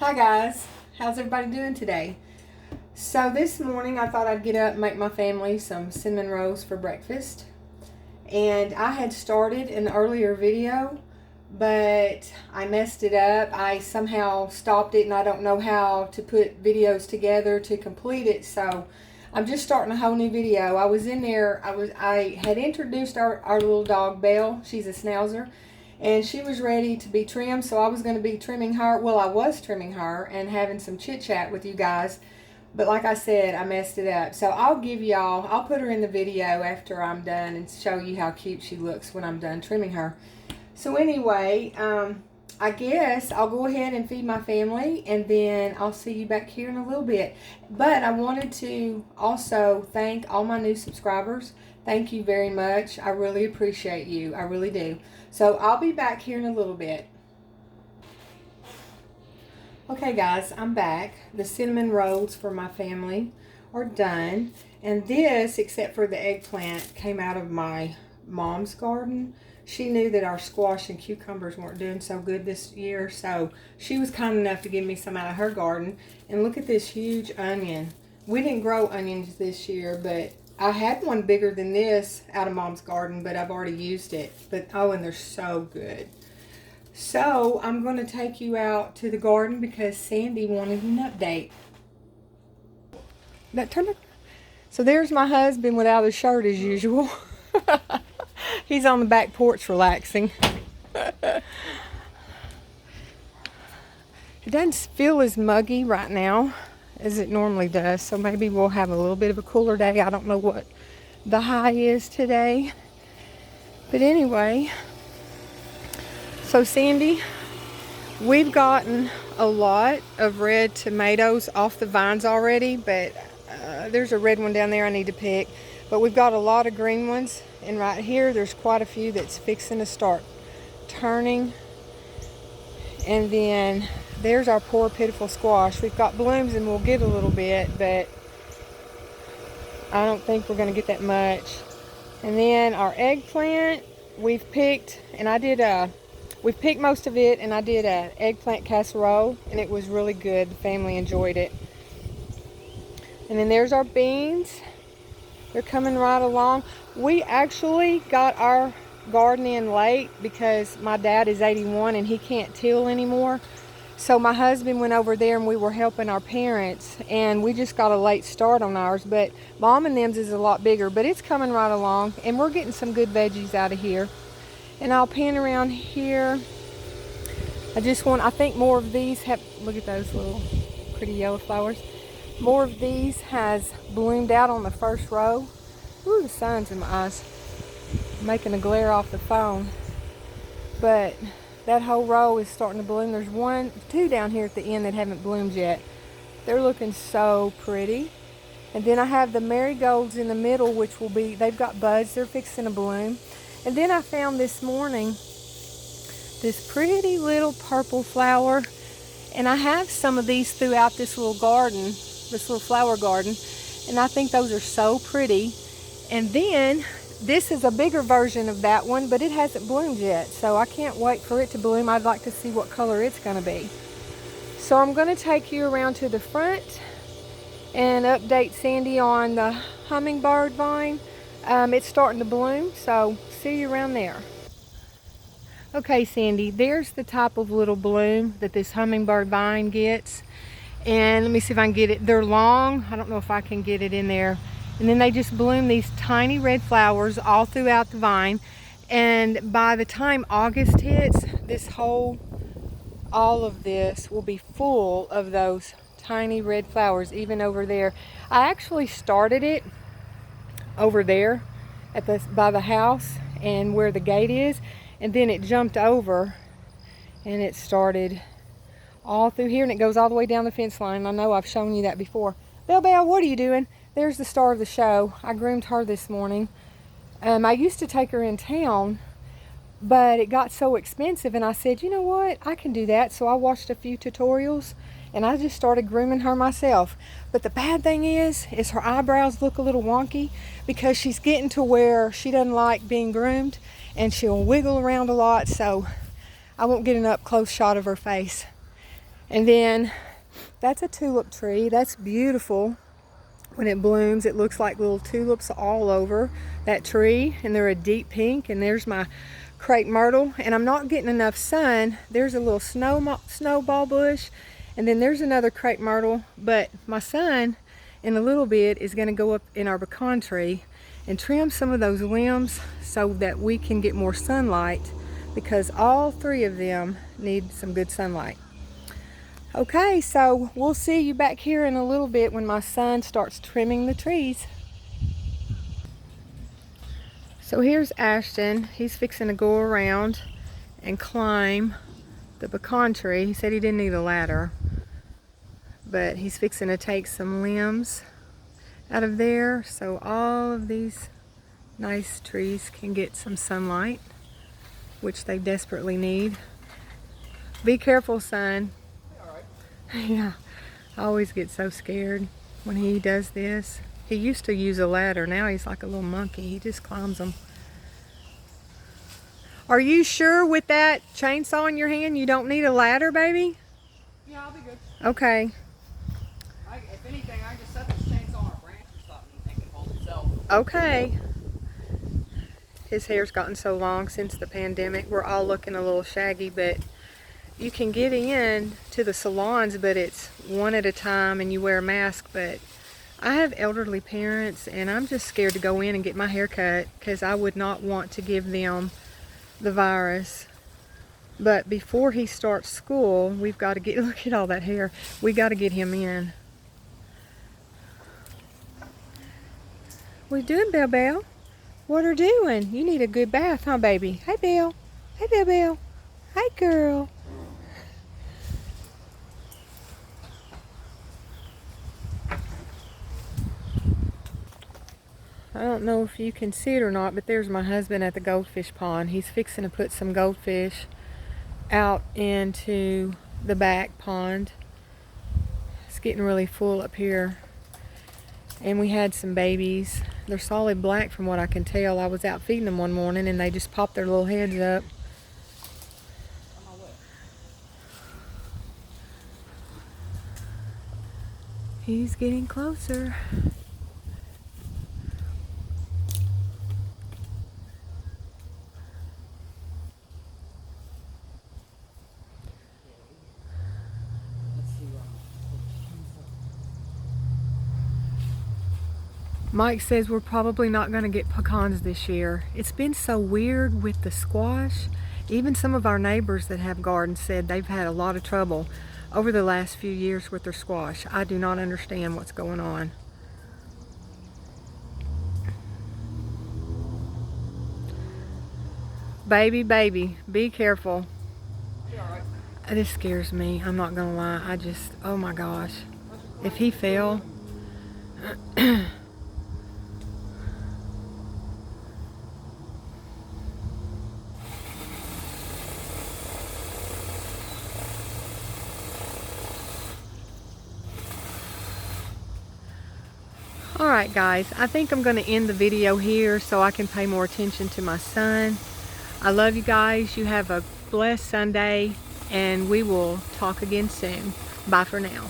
Hi guys, how's everybody doing today? So this morning I thought I'd get up and make my family some cinnamon rolls for breakfast. And I had started an earlier video, but I messed it up. I somehow stopped it and I don't know how to put videos together to complete it. So I'm just starting a whole new video. I was in there, I had introduced our little dog Belle. She's a schnauzer. And she was ready to be trimmed, so I was going to be trimming her. Well, I was trimming her and having some chit chat with you guys. But like I said, I messed it up. So I'll put her in the video after I'm done and show you how cute she looks when I'm done trimming her. So anyway, I guess I'll go ahead and feed my family and then I'll see you back here in a little bit. But I wanted to also thank all my new subscribers. Thank you very much. I really appreciate you. I really do. So I'll be back here in a little bit. Okay guys, I'm back. The cinnamon rolls for my family are done. And this, except for the eggplant, came out of my mom's garden. She knew that our squash and cucumbers weren't doing so good this year, so she was kind enough to give me some out of her garden. And look at this huge onion. We didn't grow onions this year, but I had one bigger than this out of mom's garden, but I've already used it. But oh, and they're so good. So I'm going to take you out to the garden because Sandy wanted an update. That turned up. So there's my husband without a shirt as usual. He's on the back porch relaxing. It doesn't feel as muggy right now as it normally does, so maybe we'll have a little bit of a cooler day. I don't know what the high is today, but anyway, so Sandy, we've gotten a lot of red tomatoes off the vines already, but there's a red one down there I need to pick, but we've got a lot of green ones, and right here there's quite a few that's fixing to start turning. And then there's our poor pitiful squash. We've got blooms and we'll get a little bit, but I don't think we're going to get that much. And then our eggplant, we've picked, and we've picked most of it, and I did an eggplant casserole, and it was really good. The family enjoyed it. And then there's our beans. They're coming right along. We actually got our garden in late because my dad is 81 and he can't till anymore. So my husband went over there and we were helping our parents, and we just got a late start on ours, but mom and them's is a lot bigger, but it's coming right along and we're getting some good veggies out of here. And I'll pan around here. I think more of these have, look at those little pretty yellow flowers. More of these has bloomed out on the first row. Ooh, the sun's in my eyes, making a glare off the phone. But that whole row is starting to bloom. There's two down here at the end that haven't bloomed yet. They're looking so pretty. And then I have the marigolds in the middle, which will be, they've got buds, they're fixing to bloom. And then I found this morning this pretty little purple flower, and I have some of these throughout this little garden, this little flower garden, and I think those are so pretty. And then this is a bigger version of that one, but it hasn't bloomed yet, so I can't wait for it to bloom. I'd like to see what color it's going to be. So I'm going to take you around to the front and update Sandy on the hummingbird vine. It's starting to bloom, so see you around there. Okay, Sandy, there's the type of little bloom that this hummingbird vine gets. And let me see if I can get it. They're long. I don't know if I can get it in there. And then they just bloom these tiny red flowers all throughout the vine. And by the time August hits, all of this will be full of those tiny red flowers, even over there. I actually started it over there by the house and where the gate is, and then it jumped over and it started all through here, and it goes all the way down the fence line. I know I've shown you that before. Belle, what are you doing? There's the star of the show. I groomed her this morning. I used to take her in town, but it got so expensive, and I said, you know what, I can do that. So I watched a few tutorials and I just started grooming her myself. But the bad thing is her eyebrows look a little wonky because she's getting to where she doesn't like being groomed, and she'll wiggle around a lot, so I won't get an up close shot of her face. And then that's a tulip tree. That's beautiful. When it blooms, it looks like little tulips all over that tree, and they're a deep pink. And there's my crepe myrtle, and I'm not getting enough sun. There's a little snowball bush, and then there's another crepe myrtle. But my son, in a little bit, is going to go up in our pecan tree and trim some of those limbs so that we can get more sunlight, because all three of them need some good sunlight. Okay, so we'll see you back here in a little bit when my son starts trimming the trees. So here's Ashton. He's fixing to go around and climb the pecan tree. He said he didn't need a ladder, but he's fixing to take some limbs out of there so all of these nice trees can get some sunlight, which they desperately need. Be careful, son. Yeah, I always get so scared when he does this. He used to use a ladder. Now he's like a little monkey. He just climbs them. Are you sure with that chainsaw in your hand you don't need a ladder, baby? Yeah, I'll be good. Okay. If anything, I can just set this chainsaw on a branch or something and it can hold itself. Okay. His hair's gotten so long since the pandemic. We're all looking a little shaggy, but you can get in to the salons, but it's one at a time and you wear a mask. But I have elderly parents and I'm just scared to go in and get my hair cut because I would not want to give them the virus. But before he starts school, we've got to get, look at all that hair, we got to get him in. What are you doing, Belle Belle? What are you doing? You need a good bath, huh, baby? Hey, Belle. Hey, Belle Belle. Hi, girl. I don't know if you can see it or not, but there's my husband at the goldfish pond. He's fixing to put some goldfish out into the back pond. It's getting really full up here. And we had some babies. They're solid black from what I can tell. I was out feeding them one morning and they just popped their little heads up. He's getting closer. Mike says we're probably not going to get pecans this year. It's been so weird with the squash. Even some of our neighbors that have gardens said they've had a lot of trouble over the last few years with their squash. I do not understand what's going on. Baby, be careful. This scares me. I'm not going to lie. Oh my gosh. If he fell... Alright guys, I think I'm going to end the video here so I can pay more attention to my son. I love you guys. You have a blessed Sunday and we will talk again soon. Bye for now.